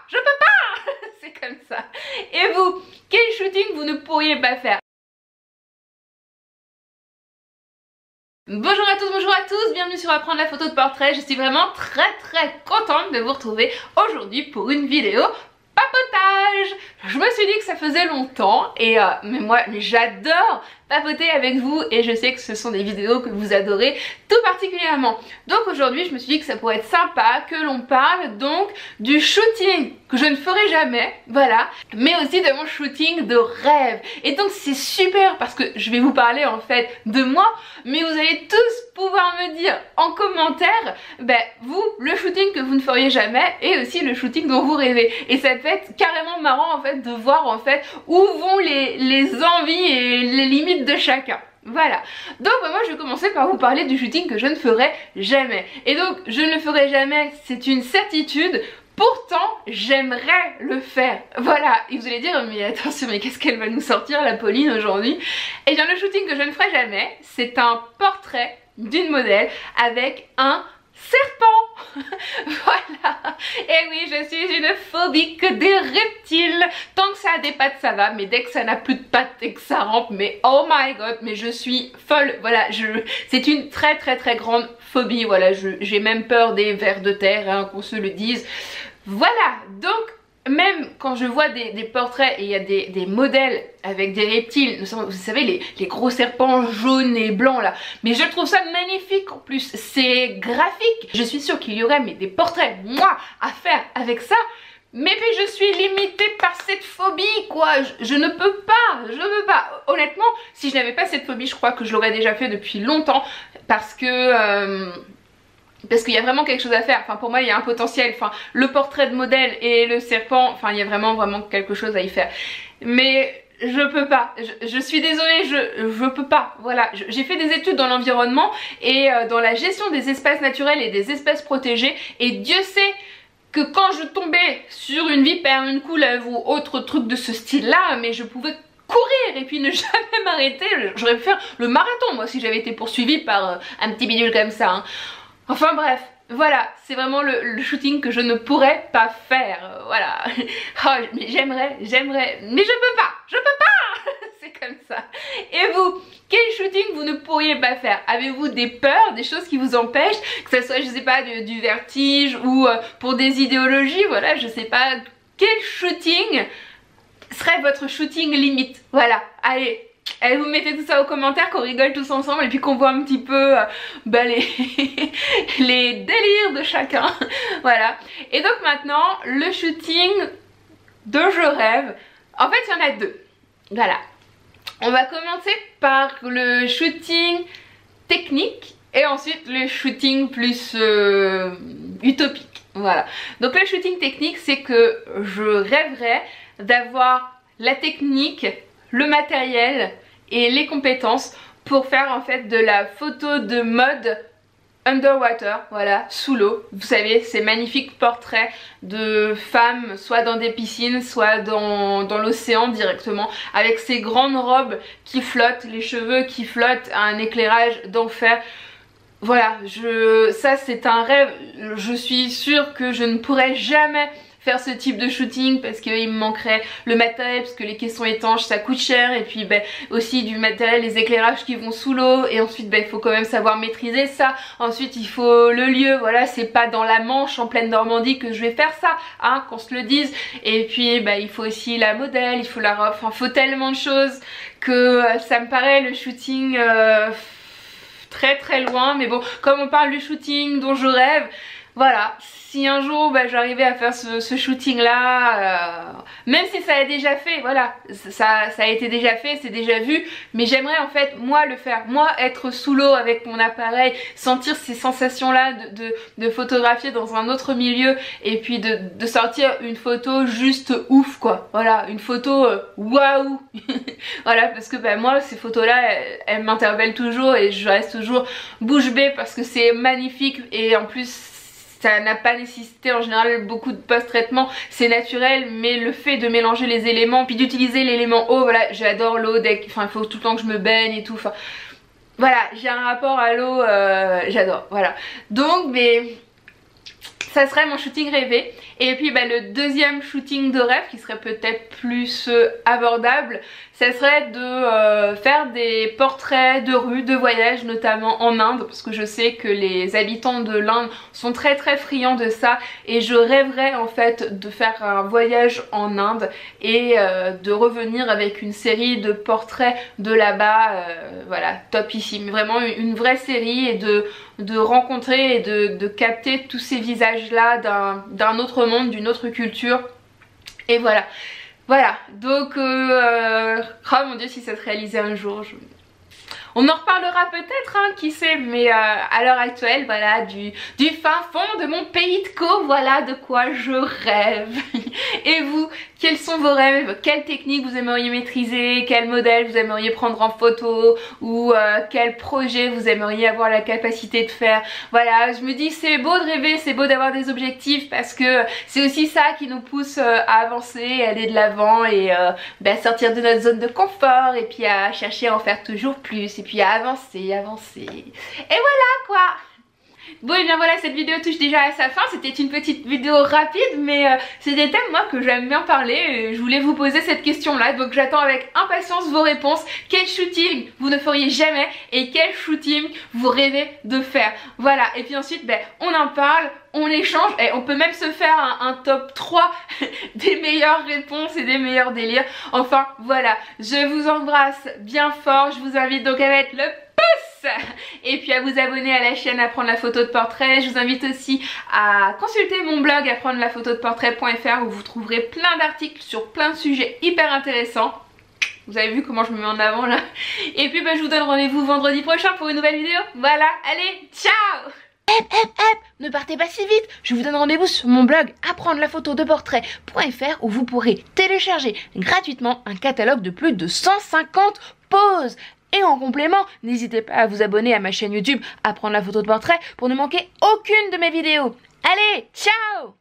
Je peux pas. C'est comme ça. Et vous, quel shooting vous ne pourriez pas faire? Bonjour à tous, bienvenue sur Apprendre la photo de portrait. Je suis vraiment très contente de vous retrouver aujourd'hui pour une vidéo papotage. Je me suis dit que ça faisait longtemps et mais j'adore papoter avec vous et je sais que ce sont des vidéos que vous adorez tout particulièrement. Donc aujourd'hui je me suis dit que ça pourrait être sympa que l'on parle donc du shooting que je ne ferai jamais, voilà, mais aussi de mon shooting de rêve. Et donc c'est super parce que je vais vous parler en fait de moi, mais vous allez tous pouvoir me dire en commentaire, vous, le shooting que vous ne feriez jamais et aussi le shooting dont vous rêvez. Et ça peut être carrément marrant en fait de voir en fait où vont les envies et les limites de chacun. Voilà, donc moi je vais commencer par vous parler du shooting que je ne ferai jamais. Et donc je ne le ferai jamais, c'est une certitude. Pourtant, j'aimerais le faire. Voilà, et vous allez dire, mais attention, mais qu'est-ce qu'elle va nous sortir la Pauline aujourd'hui? Eh bien le shooting que je ne ferai jamais, c'est un portrait d'une modèle avec un serpent. Voilà. Et oui, je suis une phobique des reptiles. Tant que ça a des pattes ça va, mais dès que ça n'a plus de pattes et que ça rampe, mais oh my god, mais je suis folle. Voilà, c'est une très grande phobie. Voilà, j'ai même peur des vers de terre, hein, qu'on se le dise. Voilà, donc même quand je vois des portraits et il y a des modèles avec des reptiles, vous savez les gros serpents jaunes et blancs là, mais je trouve ça magnifique en plus, c'est graphique. Je suis sûre qu'il y aurait des portraits, moi, à faire avec ça, mais puis je suis limitée par cette phobie quoi, je ne peux pas, honnêtement, si je n'avais pas cette phobie, je crois que je l'aurais déjà fait depuis longtemps, parce qu'il y a vraiment quelque chose à faire. Enfin pour moi il y a un potentiel, enfin le portrait de modèle et le serpent, enfin il y a vraiment quelque chose à y faire, mais je peux pas, je suis désolée, je peux pas. Voilà, j'ai fait des études dans l'environnement et dans la gestion des espaces naturels et des espèces protégées, et Dieu sait que quand je tombais sur une vipère, une couleuvre ou autre truc de ce style là, mais je pouvais courir et puis ne jamais m'arrêter. J'aurais pu faire le marathon moi si j'avais été poursuivie par un petit bidule comme ça, hein. Enfin bref, voilà, c'est vraiment le shooting que je ne pourrais pas faire, voilà. Oh, mais j'aimerais, mais je peux pas c'est comme ça. Et vous, quel shooting vous ne pourriez pas faire? Avez-vous des peurs, des choses qui vous empêchent, que ce soit, je sais pas, du vertige ou pour des idéologies, voilà, je sais pas. Quel shooting serait votre shooting limite? Voilà, allez. Et vous mettez tout ça aux commentaires, qu'on rigole tous ensemble et puis qu'on voit un petit peu les délires de chacun. Voilà. Et donc maintenant, le shooting dont je rêve, en fait il y en a deux. Voilà. On va commencer par le shooting technique et ensuite le shooting plus utopique. Voilà. Donc le shooting technique, c'est que je rêverais d'avoir la technique, le matériel et les compétences pour faire en fait de la photo de mode underwater, voilà, sous l'eau. Vous savez, ces magnifiques portraits de femmes, soit dans des piscines, soit dans l'océan directement, avec ces grandes robes qui flottent, les cheveux qui flottent à un éclairage d'enfer. Voilà, ça c'est un rêve. Je suis sûre que je ne pourrai jamais faire ce type de shooting parce qu'il me manquerait le matériel, parce que les caissons étanches ça coûte cher, et puis aussi du matériel, les éclairages qui vont sous l'eau, et ensuite il faut quand même savoir maîtriser ça. Ensuite il faut le lieu, voilà, c'est pas dans la Manche en pleine Normandie que je vais faire ça, hein, qu'on se le dise. Et puis il faut aussi la modèle, il faut la robe, enfin faut tellement de choses que ça me paraît le shooting très loin. Mais bon, comme on parle du shooting dont je rêve, voilà, si un jour j'arrivais à faire ce shooting là, même si ça a déjà fait, voilà, ça a été déjà fait, c'est déjà vu, mais j'aimerais en fait moi le faire, moi être sous l'eau avec mon appareil, sentir ces sensations là de photographier dans un autre milieu, et puis de sortir une photo juste ouf quoi, voilà, une photo waouh. Voilà, parce que moi ces photos là elles m'interpellent toujours et je reste toujours bouche bée parce que c'est magnifique, et en plus ça n'a pas nécessité en général beaucoup de post-traitement, c'est naturel, mais le fait de mélanger les éléments puis d'utiliser l'élément eau, voilà, j'adore l'eau, enfin il faut tout le temps que je me baigne et tout, enfin voilà, j'ai un rapport à l'eau, j'adore, voilà. Donc mais ça serait mon shooting rêvé. Et puis le deuxième shooting de rêve qui serait peut-être plus abordable, ça serait de faire des portraits de rue, de voyage, notamment en Inde, parce que je sais que les habitants de l'Inde sont très friands de ça, et je rêverais en fait de faire un voyage en Inde et de revenir avec une série de portraits de là-bas, voilà, topissime, vraiment une vraie série, et de rencontrer et de capter tous ces visages là d'un autre monde, d'une autre culture, et voilà. Voilà, donc oh mon dieu, si ça se réalisait un jour, on en reparlera peut-être, hein, qui sait, mais à l'heure actuelle, voilà, du fin fond de mon pays de Caux, voilà de quoi je rêve. Et vous, quels sont vos rêves? Quelle technique vous aimeriez maîtriser? Quel modèle vous aimeriez prendre en photo? Ou quel projet vous aimeriez avoir la capacité de faire? Voilà, je me dis c'est beau de rêver, c'est beau d'avoir des objectifs, parce que c'est aussi ça qui nous pousse à avancer, à aller de l'avant, et sortir de notre zone de confort, et puis à chercher à en faire toujours plus, et puis à avancer. Et voilà quoi. Bon, et bien voilà, cette vidéo touche déjà à sa fin. C'était une petite vidéo rapide, mais c'est des thèmes moi que j'aime bien parler, et je voulais vous poser cette question là, donc j'attends avec impatience vos réponses. Quel shooting vous ne feriez jamais, et quel shooting vous rêvez de faire? Voilà, et puis ensuite on en parle, on échange, et on peut même se faire un top 3 des meilleures réponses et des meilleurs délires. Enfin voilà, je vous embrasse bien fort, je vous invite donc à mettre le pouce et puis à vous abonner à la chaîne Apprendre la photo de portrait. Je vous invite aussi à consulter mon blog apprendre-la-photo-de-portrait.fr, où vous trouverez plein d'articles sur plein de sujets hyper intéressants. Vous avez vu comment je me mets en avant là. Et puis je vous donne rendez-vous vendredi prochain pour une nouvelle vidéo. Voilà, allez, ciao! Ne partez pas si vite, je vous donne rendez-vous sur mon blog apprendre-la-photo-de-portrait.fr, où vous pourrez télécharger gratuitement un catalogue de plus de 150 poses. Et en complément, n'hésitez pas à vous abonner à ma chaîne YouTube Apprendre la photo de portrait pour ne manquer aucune de mes vidéos. Allez, ciao!